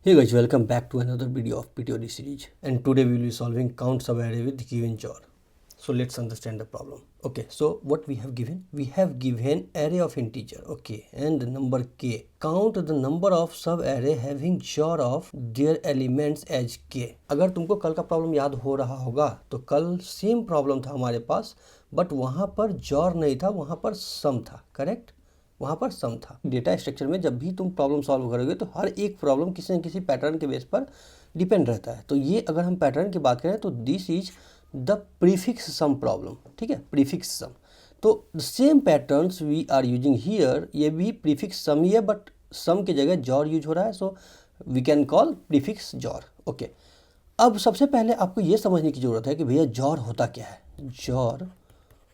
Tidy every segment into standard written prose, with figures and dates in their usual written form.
Hey guys, welcome back to another video of PTOD series, and today we will be solving count subarray with given jar. So let's understand the problem. Okay, so what we have given? We have given array of integer, okay, and the number k. Count the number of subarray having jar of their elements as k. अगर तुमको कल का problem याद हो रहा होगा तो कल सेम प्रॉब्लम था हमारे पास, बट वहाँ पर jar नहीं था, वहाँ पर सम था, करेक्ट? वहाँ पर सम था। डेटा स्ट्रक्चर में जब भी तुम प्रॉब्लम सॉल्व करोगे तो हर एक प्रॉब्लम किसी न किसी पैटर्न के बेस पर डिपेंड रहता है। तो ये अगर हम पैटर्न की बात करें तो this is the prefix sum problem, ठीक है, प्रीफिक्स सम। तो the same patterns we are using here, ये भी प्रीफिक्स सम ही है, बट सम की जगह जॉर यूज हो रहा है, so we can call prefix jaw. Okay, अब सबसे पहले आपको ये समझने की जरूरत है कि भैया जॉर होता क्या है, जॉर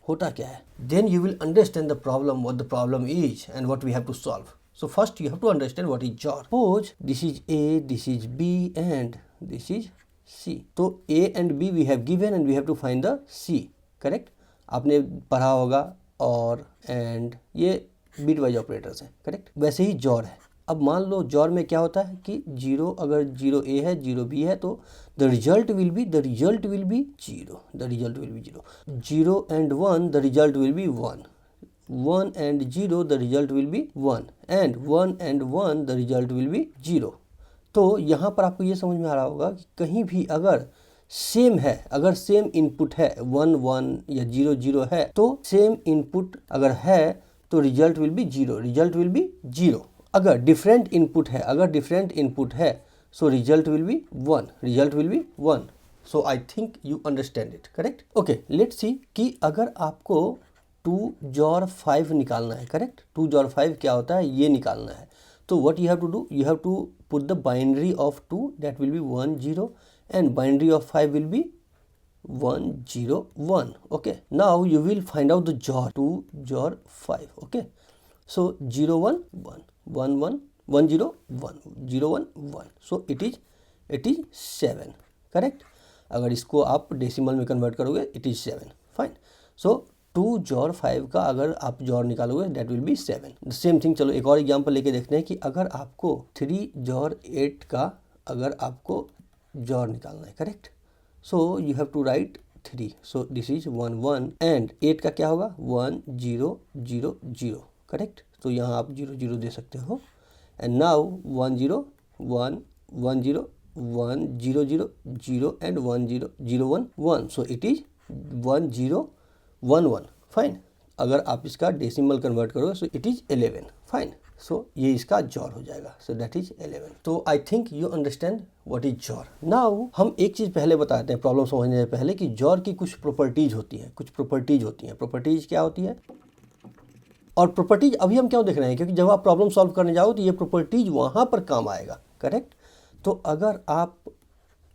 होता क्या है। Then you will understand the problem, what the problem is and what we have to solve. So first you have to understand what is XOR. Suppose this is A, this is B and this is C. तो A and B we have given and we have to find the C, correct? आपने पढ़ा होगा, और and ये bitwise operators हैं, correct? वैसे ही jaw है। अब मान लो जॉर में क्या होता है कि जीरो, अगर जीरो ए है जीरो बी है तो the result will be zero, the result will be zero. Zero and one the result will be one, one and zero the result will be one, and one and one the result will be zero. तो यहाँ पर आपको ये समझ में आ रहा होगा कि कहीं भी अगर सेम है, अगर सेम इनपुट है, वन वन या जीरो जीरो है, तो सेम इनपुट अगर है तो result will be zero, result will be zero. अगर डिफरेंट इनपुट है, अगर डिफरेंट इनपुट है, so result will be one, result will be one. So I think you understand it, correct? Okay, let's see कि अगर आपको 2 XOR 5 निकालना है, correct? 2 XOR 5 क्या होता है ये निकालना है। तो what you have to do, you have to put the binary of 2, that will be 1 0, and binary of 5 will be 1 0 1. Okay, now you will find out the jor, 2 jor 5. Okay, so 0 1 1 1 1 1 0 1 0 1 1, so it is 7, correct? अगर इसको आप decimal में convert करोगे it is 7, fine. So 2 XOR 5 का अगर आप jaw निकालोगे that will B 7। Same thing, चलो एक और एग्जांपल लेके देखते हैं कि अगर आपको 3 जॉर 8 का अगर आपको जॉर निकालना है, correct? So you have to write 3, so this is 1 1, and 8 का क्या होगा 1 0 0 0, करेक्ट? तो यहाँ आप 0 0 दे सकते हो, and now 1 0 1 1 0 1 0 0 0 and 1 0 0 1 1, so it is 1 0 1 1, fine. अगर आप इसका डेसिमल कन्वर्ट करोगे सो इट इज 11, फाइन। सो ये इसका जॉर हो जाएगा, सो दैट इज 11। तो I think you understand what is jaw. Now हम एक चीज पहले बताते हैं प्रॉब्लम समझने से पहले कि जॉर की कुछ प्रॉपर्टीज होती हैं, कुछ प्रॉपर्टीज होती हैं। प्रॉपर्टीज क्या होती है और प्रॉपर्टीज अभी हम क्यों देख रहे हैं, क्योंकि जब आप प्रॉब्लम सॉल्व करने जाओ तो ये प्रॉपर्टीज वहां पर काम आएगा, करेक्ट? तो अगर आप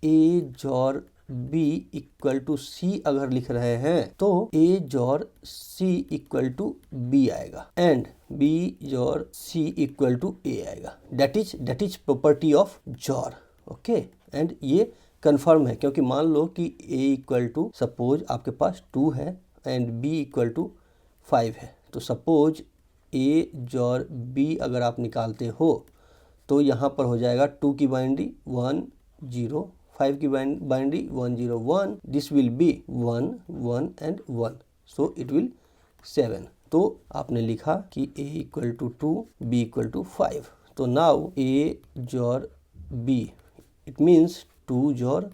A XOR B equal to C अगर लिख रहे हैं तो A XOR C equal to B आएगा, and B XOR C equal to A आएगा। That is property of XOR, okay? And ये कंफर्म है, क्योंकि मान लो कि ए इक्वल टू, सपोज आपके पास 2 है एंड बी इक्वल टू 5 है, तो सपोज ए जॉर बी अगर आप निकालते हो तो यहाँ पर हो जाएगा 2 की बाइनरी 1 0, 5 की binary 1 0 1, this will be 1 1 and 1, so it will 7। तो आपने लिखा कि a equal to 2 b equal to 5। तो now a XOR b it means 2 XOR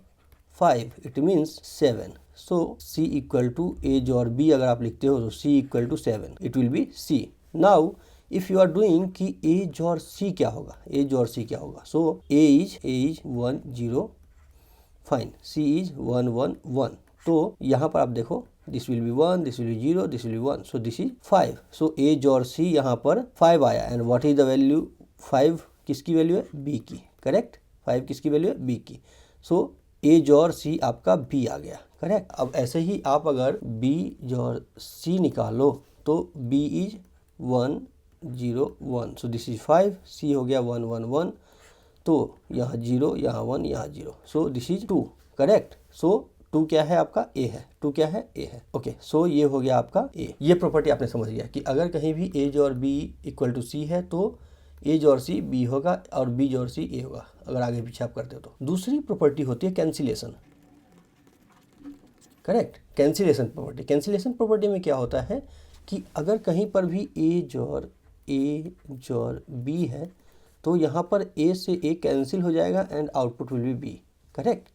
5, it means 7। So c equal to a XOR b अगर आप लिखते हो तो c equal to 7, it will be c। Now if you are doing कि a XOR c क्या होगा, a XOR c क्या होगा, सो a is 1 0, fine, c is 1 1 1। तो यहाँ पर आप देखो this will be 1, this will be 0, this will be 1, so this is 5। So a XOR c यहाँ पर 5 आया, and what is the value, 5 किसकी वैल्यू है, b की, करेक्ट? 5 किसकी वैल्यू है, b की। सो a जॉर c आपका b आ गया, करेक्ट? अब ऐसे ही आप अगर b जॉर c निकालो तो b is 1 0 1, so this is 5, c हो गया 1 1 1, तो यहाँ 0 यहाँ 1 यहाँ 0, सो दिस इज 2, करेक्ट? सो 2 क्या है आपका, a है, 2 क्या है, a है, ओके? सो ये हो गया आपका a। ये प्रॉपर्टी आपने समझ लिया कि अगर कहीं भी a XOR b equal to c है तो a जॉर c b होगा और b जॉर c a होगा। अगर आगे पीछे आप करते हो तो। दूसरी प्रॉपर्टी होती है cancellation, correct, cancellation property. Cancellation property में क्या होता है कि अगर कहीं पर भी ए जॉर बी है तो यहाँ पर ए से ए कैंसिल हो जाएगा and output will be B, correct.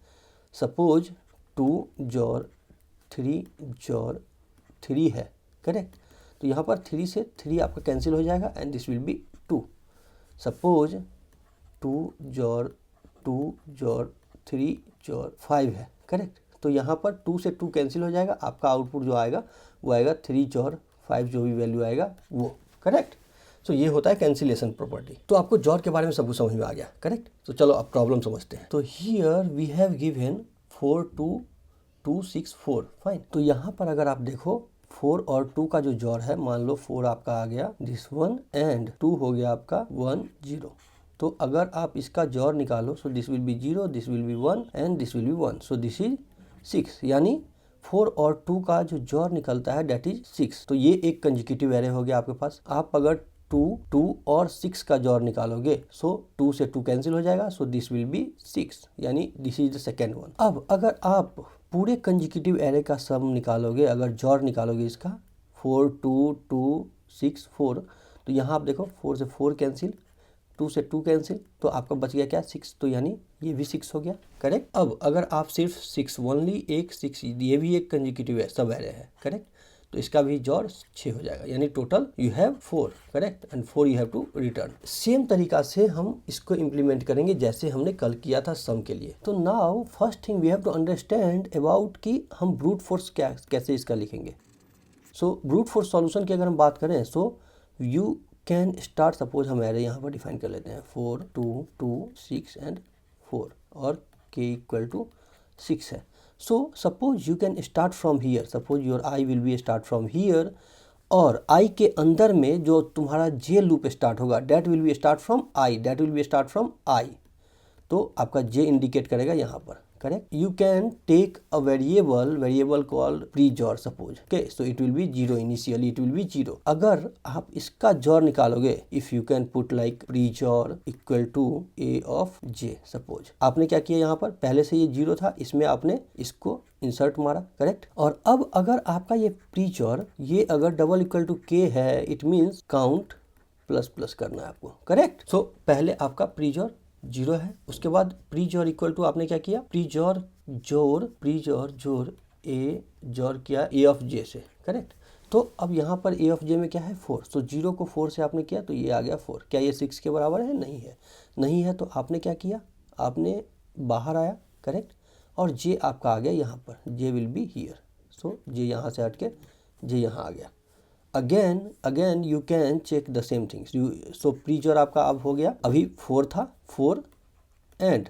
Suppose 2 XOR 3 है, करेक्ट, तो यहाँ पर 3 से 3 आपका कैंसिल हो जाएगा and this will be 2। Suppose 2 XOR 3 jaw 5 है, करेक्ट, तो यहाँ पर 2 से 2 कैंसिल हो जाएगा, आपका आउटपुट जो आएगा वो आएगा 3 जॉर 5, जो भी वैल्यू आएगा वो, करेक्ट। सो ये होता है कैंसिलेशन प्रॉपर्टी। तो आपको जॉर के बारे में सब कुछ समझ में आ गया, करेक्ट। तो चलो अब प्रॉब्लम समझते हैं। तो here we have given 4 2 2 6 4, fine. तो यहाँ पर अगर आप देखो 4 और 2 का जो जॉर है, मान लो 4 आपका आ गया दिस 1 एंड 2 हो गया आपका 1 0। तो अगर आप इसका जॉर निकालो, सो this will be 0, this will be 1 and this will be 1, so this is 6। यानी 4 और 2 का जो जॉर निकलता है डेट इज 6। तो ये एक कंसेक्यूटिव एरे हो गया आपके पास। आप अगर 2 और 6 का जॉर निकालोगे, सो 2 से 2 कैंसिल हो जाएगा, सो दिस विल बी 6, यानी this is the second one. अब अगर आप पूरे कंसेक्यूटिव एरे का सम निकालोगे, अगर जॉर निकालोगे इसका 4 2 2 6 4, तो यहाँ आप देखो 4 से 4 कैंसिल, 2 से 2 कैंसिल, तो आपका बच गया क्या 6, तो यानी ये भी 6 हो गया, करेक्ट। अब अगर आप सिर्फ 6 ओनली एक 6, ये भी एक कंसेक्यूटिव सब एरे है, करेक्ट, तो इसका भी जॉर 6 हो जाएगा, यानी total you have 4, correct, and 4 you have to return. Same तरीका से हम इसको इम्प्लीमेंट करेंगे जैसे हमने कल किया था सम के लिए। तो now first thing we have to understand about कि हम ब्रूट फोर्स कैसे इसका लिखेंगे। सो ब्रूट फोर्स सॉल्यूशन की अगर हम बात करें, सो यू कैन स्टार्ट, सपोज हम एरे यहाँ पर डिफाइन कर लेते हैं 4 2 2 6 एंड 4 और k इक्वल टू 6 है। So suppose you can start from here, suppose your I will be start from here, और I के अंदर में जो तुम्हारा J लूप स्टार्ट होगा that will be start from I, तो आपका J इंडिकेट करेगा यहाँ पर, correct. You can take a variable called pre XOR, suppose, okay, so it will be 0, initially it will be 0। अगर आप इसका जॉर निकालोगे, if you can put like pre XOR equal to a of j, suppose. आपने क्या किया, यहाँ पर पहले से ये 0 था, इसमें आपने इसको इंसर्ट मारा, करेक्ट। और अब अगर आपका ये प्री जॉर ये अगर डबल इक्वल टू k है, it means count plus plus करना है आपको, करेक्ट। सो पहले आपका प्री जॉर 0 है, उसके बाद प्री जॉर इक्वल टू आपने क्या किया, प्री जॉर जोर ए जॉर किया ए ऑफ जे से, करेक्ट। तो अब यहाँ पर ए ऑफ जे में क्या है 4, तो 0 को 4 से आपने किया तो ये आ गया 4। क्या ये 6 के बराबर है? नहीं है, तो आपने क्या किया, आपने बाहर आया, करेक्ट, और जे आपका आ गया यहाँ पर, J will be here, so J यहाँ से हट के जे यहाँ आ गया। Again you can check the same things. So pre XOR आपका अब हो गया, अभी 4 था, 4 एंड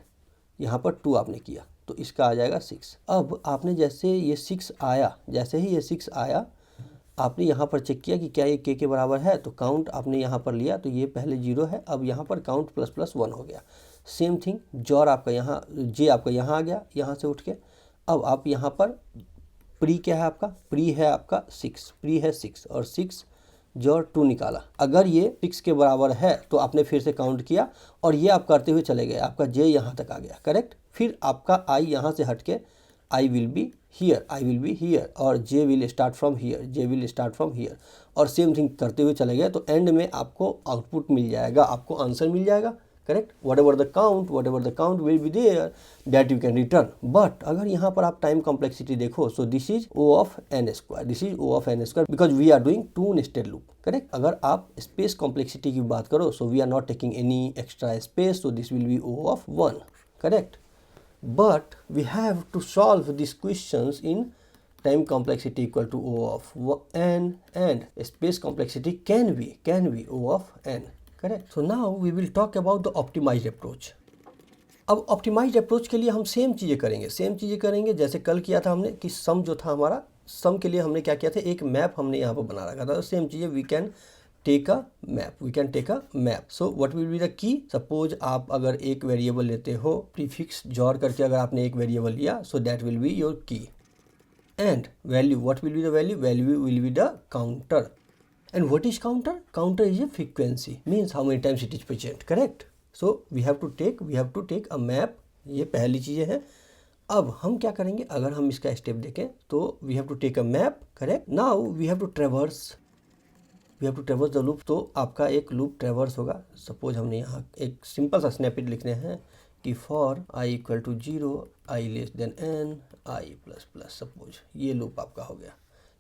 यहाँ पर 2 आपने किया, तो इसका आ जाएगा 6। अब आपने जैसे ही ये 6 आया, आपने यहाँ पर चेक किया कि क्या ये के बराबर है, तो काउंट आपने यहाँ पर लिया, तो ये पहले 0 है, अब यहाँ पर काउंट प्लस प्लस 1 हो गया। सेम थिंग जॉर आपका यहाँ, जे आपका यहाँ आ गया, यहाँ से उठ के। अब आप यहाँ पर प्री क्या है आपका, प्री है आपका 6 और 6 जॉर 2 निकाला। अगर ये 6 के बराबर है तो आपने फिर से काउंट किया और ये आप करते हुए चले गए, आपका जे यहाँ तक आ गया, करेक्ट। फिर आपका आई यहाँ से हट के आई विल बी हियर और जे विल स्टार्ट फ्रॉम हियर, और सेम थिंग करते हुए चले गए, तो एंड में आपको आउटपुट मिल जाएगा, आपको आंसर मिल जाएगा, correct. Whatever the count will be there that you can return. But अगर यहाँ पर आप टाइम कॉम्प्लेक्सिटी देखो, so this is O of n square, because we are doing 2 nested loop, correct. अगर आप स्पेस कॉम्प्लेक्सिटी की बात करो, so we are not taking any extra space, so this will be O of 1, correct. But we have to solve these questions in time complexity equal to O of n and space complexity can be O of n, correct. So now we will talk about the optimized approach. अब optimised approach के लिए हम same चीज़ें करेंगे जैसे कल किया था हमने, कि सम जो था हमारा, सम के लिए हमने क्या किया था, एक मैप हमने यहाँ पर बना रखा था। तो सेम चीज़ें we can take a map. So what will be the key, suppose आप अगर एक वेरिएबल लेते हो, प्रीफिक्स जॉर करके अगर आपने एक वेरिएबल लिया, so that will be your key and value, what will be the value will be the counter. And what is counter is a frequency, means how many times it is present, correct. So we have to take a map. ये पहली चीज़ें हैं। अब हम क्या करेंगे, अगर हम इसका स्टेप देखें तो we have to take a map, correct. Now we have to traverse the loop. तो आपका एक लूप ट्रेवर्स होगा। सपोज हमने यहाँ एक सिंपल सा स्नैपेट लिखने हैं कि for I equal to 0, I less than n, I plus plus. Suppose ये लूप आपका हो गया,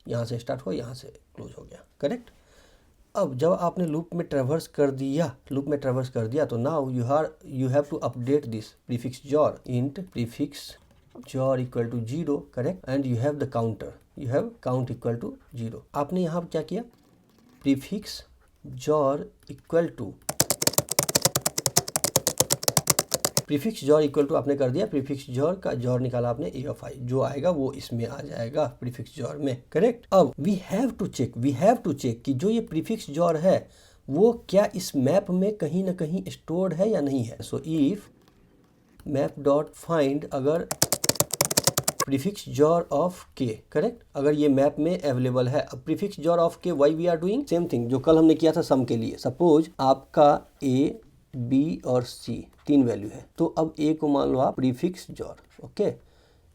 यहाँ से स्टार्ट हो, यहाँ से क्लोज हो गया, करेक्ट। अब जब आपने लूप में ट्रेवर्स कर दिया तो now you have to update this prefix XOR int prefix XOR equal to 0, correct. And you have the counter, you have count equal to 0। आपने यहाँ क्या किया, प्रीफिक्स जॉर इक्वल टू आपने कर दिया। प्रीफिक्स जॉर का जॉर निकाला आपने a ऑफ i, जो आएगा वो इसमें आ जाएगा प्रीफिक्स जॉर में, करेक्ट। अब वी हैव टू चेक कि जो ये प्रीफिक्स जॉर है वो क्या इस मैप में कहीं ना कहीं स्टोर्ड है या नहीं है। So if map dot find अगर prefix XOR of k, correct, अगर ये मैप में अवेलेबल है। अब prefix XOR of k why we are doing same thing जो कल हमने किया था सम के लिए। सपोज आपका a, b और c 3 वैल्यू है, तो अब a को मान लो आप प्रीफिक्स जॉर, ओके,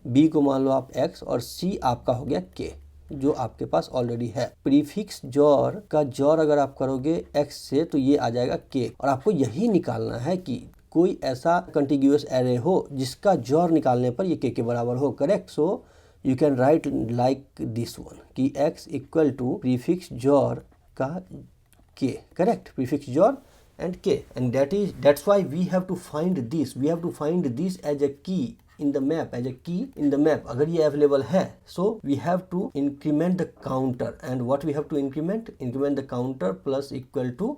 b को मान लो आप x और c आपका हो गया k जो आपके पास ऑलरेडी है। प्रीफिक्स जॉर का जॉर अगर आप करोगे x से तो ये आ जाएगा k, और आपको यही निकालना है कि कोई ऐसा कंटिग्यूअस एरे हो जिसका जॉर निकालने पर ये k के बराबर हो, correct. So you can write like this one कि x equal to prefix XOR का k, correct, prefix XOR and k, and that's why we have to find this as a key in the map, अगर ये available है so we have to increment the counter, and what we have to increment the counter plus equal to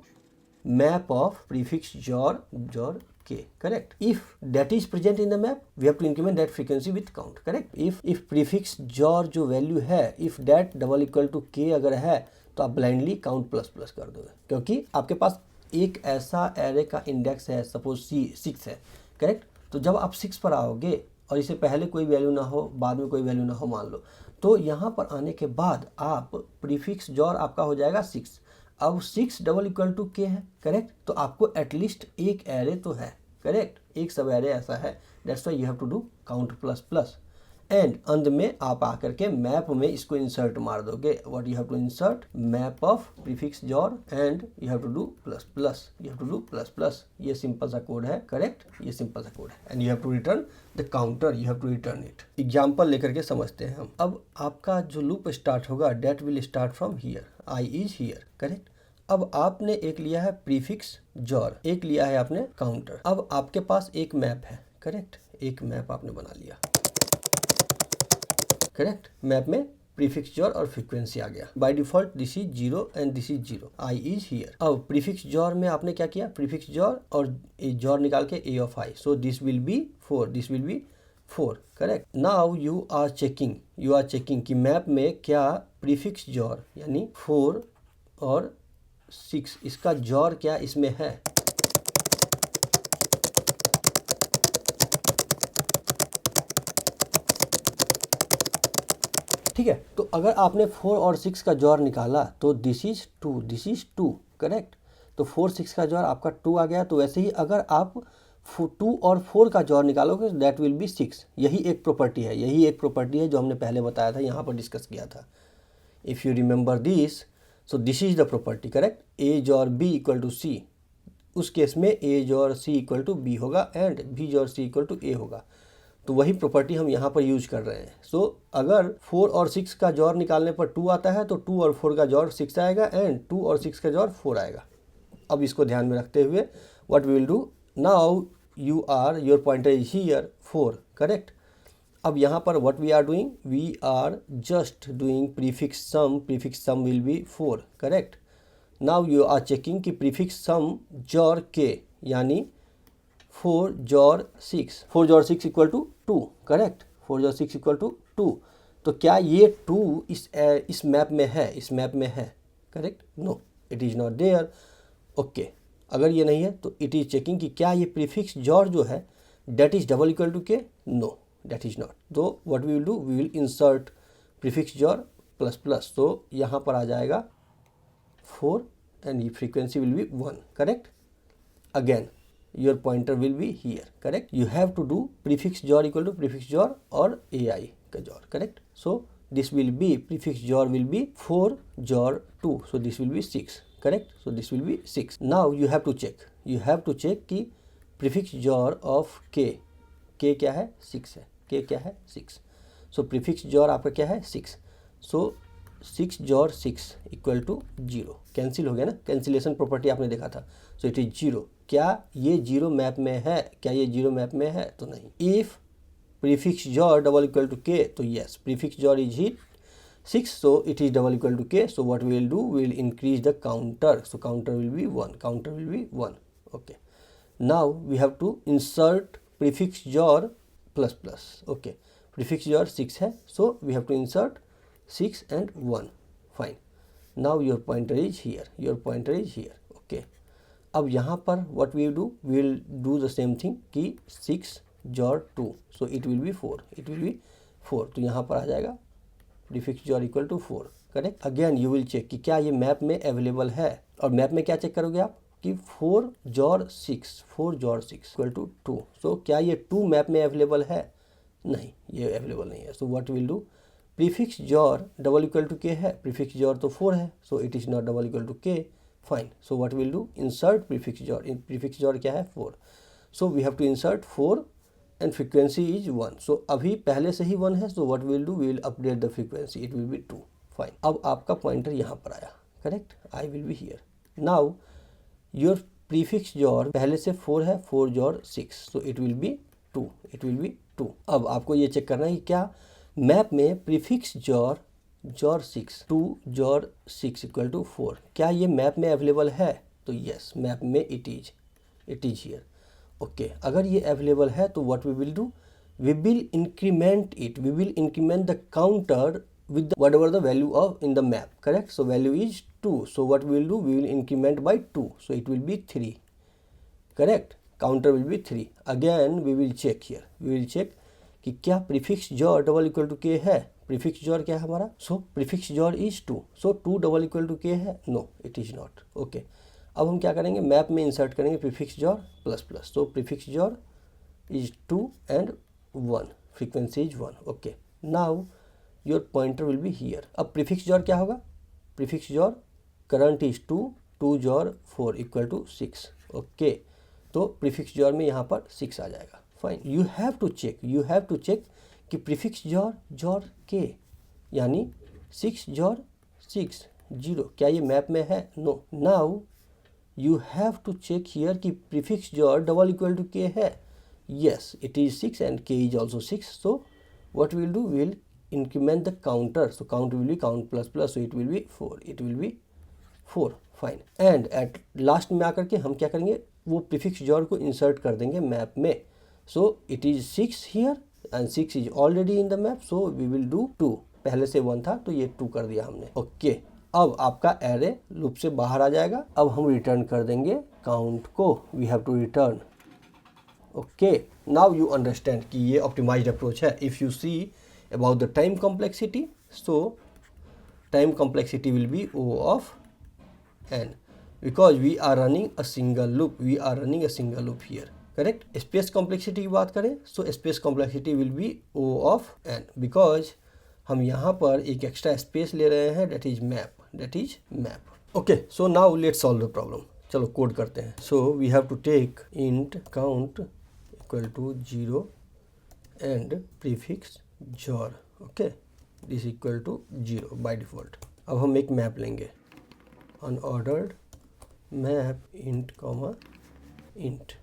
map of prefix jor k, correct. If that is present in the map we have to increment that frequency with count, correct. if prefix jor जो value है if that double equal to k अगर है तो आप blindly count plus plus कर दोगे, क्योंकि आपके पास एक ऐसा एरे का इंडेक्स है, सपोज 6 है, करेक्ट। तो जब आप 6 पर आओगे और इससे पहले कोई वैल्यू ना हो, बाद में कोई वैल्यू ना हो मान लो, तो यहाँ पर आने के बाद आप प्रीफिक्स जॉर आपका हो जाएगा 6। अब 6 डबल इक्वल टू k है, करेक्ट। तो आपको एटलीस्ट एक एरे तो है, करेक्ट, एक सब एरे ऐसा है। That's why you have to do count plus plus, and अंत में आप आकर के मैप में इसको इंसर्ट मार दोगे। What you have to insert map of prefix XOR and you have to do plus plus, ये सिंपल सा कोड है, करेक्ट, ये सिंपल सा कोड है। And you have to return the counter, you have to return it. Example लेकर के समझते हैं हम। अब आपका जो लूप स्टार्ट होगा that will start from here, I is here, correct. अब आपने एक लिया है प्रीफिक्स जॉर, एक लिया है आपने काउंटर। अब आपके पास एक मैप है, करेक्ट, एक मैप आपने बना लिया, करेक्ट। मैप में प्रीफिक्स जॉर और फ्रीक्वेंसी आ गया। By default this is 0 and this is 0, I is here. अब प्रीफिक्स जॉर में आपने क्या किया, प्रीफिक्स जॉर और जॉर निकाल के a of i, so this will be 4, correct. Now you are checking कि मैप में क्या प्रीफिक्स जॉर यानी 4 और 6 इसका जॉर क्या इसमें है। ठीक है, तो अगर आपने 4 और 6 का जॉर निकाला तो दिस इज 2, करेक्ट। तो 4 6 का जॉर आपका 2 आ गया। तो वैसे ही अगर आप 2 और 4 का जॉर निकालोगे दैट विल बी 6। यही एक प्रॉपर्टी है जो हमने पहले बताया था, यहाँ पर डिस्कस किया था। If you remember this, so this is the property, correct. a XOR b equal to c, उस केस में a XOR c equal to b होगा and b XOR c equal to a होगा। तो वही प्रॉपर्टी हम यहाँ पर यूज कर रहे हैं। सो अगर 4 और 6 का जॉर निकालने पर 2 आता है तो 2 और 4 का जॉर 6 आएगा एंड 2 और 6 का जॉर 4 आएगा। अब इसको ध्यान में रखते हुए what we will do, now your pointer is here 4, correct. अब यहाँ पर what we are just doing prefix sum will be 4, correct. Now you are checking कि प्रीफिक्स सम जॉर k यानी 4 XOR 6 equal to 2, correct, 4 XOR 6 equal to 2। तो क्या ये 2 इस map में है, correct. No, it is not there, okay. अगर ये नहीं है तो इट इज़ चेकिंग कि क्या ये प्रीफिक्स जॉर जो है that is double equal to K, no that is not. तो what we will do, we will insert prefix XOR plus plus, तो यहाँ पर आ जाएगा 4 एंड ये frequency will be 1, correct. Again your pointer will be here, correct? You have to do prefix jor equal to prefix jor or ai का jor, correct? So this will be prefix jor will be 4 jor 2, so this will be 6, correct? So this will be 6. Now you have to check कि prefix jor of k क्या है 6 है, k क्या है 6. So prefix jor आपका क्या है 6. So 6 jor 6 equal to 0. Cancel हो गया ना, कैंसिलेशन प्रॉपर्टी आपने देखा था. So it is 0. क्या ये 0 मैप में है? क्या ये 0 मैप में है? तो नहीं. If prefix XOR double equal to K, तो यस, प्रीफिक्स जॉर इज ही 6, so it is double equal to K. So what we will do, we will increase the counter. So counter will be 1. Okay. Now we have to insert prefix XOR plus plus. Okay, prefix XOR 6 है, so we have to insert 6 and 1. Fine. Now your pointer is here. Okay. अब यहाँ पर what we do, we will do the same thing कि 6 jor 2, so it will be 4. तो यहाँ पर आ जाएगा prefix jor equal to 4, correct? Again you will check कि क्या ये मैप में अवेलेबल है, और मैप में क्या चेक करोगे आप कि 4 jor 6 equal to 2. so क्या ये 2 मैप में अवेलेबल है? नहीं, ये अवेलेबल नहीं है. so what we will do, prefix XOR double equal to K है, प्रीफिक्स जॉर तो 4 है, so it is not double equal to K. Fine. So what will do, insert prefix XOR. Prefix XOR क्या है 4, so we have to insert 4 and frequency is 1. सो अभी पहले से ही 1 है, so what will do, we will update the frequency, it will be 2. Fine. अब आपका पॉइंटर यहाँ पर आया, correct? I will be here. Now your prefix jaw पहले से 4 है, 4 XOR 6, so it will be 2. अब आपको ये चेक करना है कि क्या मैप में prefix XOR 6, 2 XOR 6 equal to 4, क्या ये मैप में अवेलेबल है? तो यस, मैप में इट इज हियर. ओके, अगर ये अवेलेबल है तो what we will do, we will increment the counter with whatever the value of in the map, correct? So value is 2, so what we will do, we will increment by 2, so it will be 3, correct? Counter will be 3. Again we will check here, कि क्या prefix XOR double equal to K है? Prefix XOR क्या है हमारा? So prefix XOR is 2, so 2 double equal to K है? No, it is not. Okay, अब हम क्या करेंगे, मैप में इंसर्ट करेंगे prefix XOR plus plus. So prefix XOR is 2 and 1, frequency is 1. Okay, now your pointer will be here. अब prefix XOR क्या होगा? Prefix XOR current is 2 XOR 4 equal to 6. Okay, तो प्रीफिक्स जॉर में यहाँ पर 6 आ जाएगा. Fine. You have to check कि प्रीफिक्स जॉर के यानी 6 जॉर 6 0, क्या ये मैप में है? No. Now you have to check here कि prefix XOR double equal to K है. Yes, it is 6 and k is also 6. So what we will do, we will increment the counter. So count will be count plus plus, so it will be 4. Fine. And at last में आकर के हम क्या करेंगे, वो prefix jaw को insert कर देंगे मैप में. So it is 6 here and 6 is already in the map, so we will do 2. पहले से 1 था तो ये 2 कर दिया हमने. ओके, अब आपका एरे लूप से बाहर आ जाएगा. अब हम रिटर्न कर देंगे काउंट को. We have to return. Okay, now you understand कि ये ऑप्टिमाइज्ड अप्रोच है. If you see about the time complexity, so time complexity will be O of n, because we are running a single loop here. Correct. Space complexity की बात करें, so space complexity will be O of n, because हम यहाँ पर एक extra space ले रहे हैं, that is map. Okay, so now let's solve the problem. चलो कोड करते हैं. So we have to take int count equal to 0 and prefix jaw. Okay, this equal to 0 by default. अब हम एक map लेंगे, unordered map int comma int.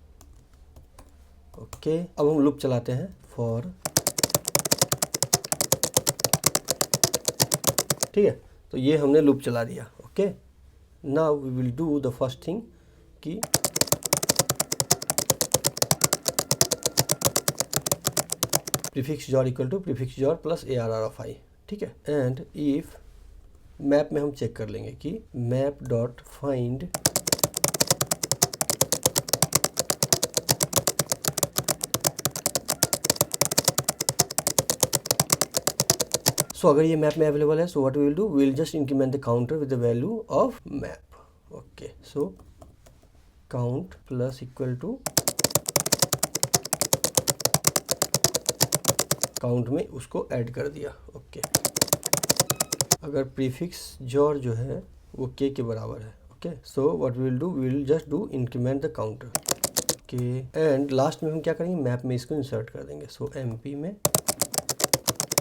Okay, अब हम loop चलाते हैं फॉर. ठीक है, तो ये हमने लूप चला दिया. Okay, now we will do the first thing कि prefix XOR equal to prefix XOR plus ARR of i. ठीक है, एंड इफ मैप में हम चेक कर लेंगे कि मैप डॉट फाइंड सो अगर ये मैप में अवेलेबल है, so what we will do, we will just increment the counter with the value of map. Okay, so count plus equal to count में उसको ऐड कर दिया। ओके, अगर प्रीफिक्स जॉर जो है वो के बराबर है। Okay, so what we will do, we will just do increment the counter. Okay, and last में हम क्या करेंगे, मैप में इसको इंसर्ट कर देंगे। सो एमपी में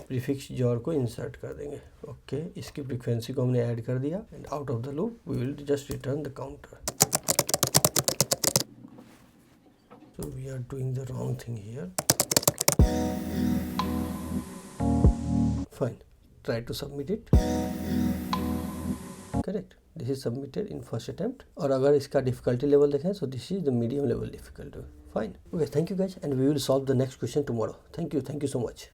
प्रीफिक्स जॉर को इंसर्ट कर देंगे। ओके, इसकी फ्रीक्वेंसी को हमने ऐड कर दिया and out of the loop we will just return the counter. So we are doing the wrong thing here. Fine, try to submit it. Correct, this is submitted in first attempt. और अगर इसका difficulty level देखें, so this is the medium level difficulty. Fine. Okay, thank you guys, and we will solve the next question tomorrow. Thank you so much.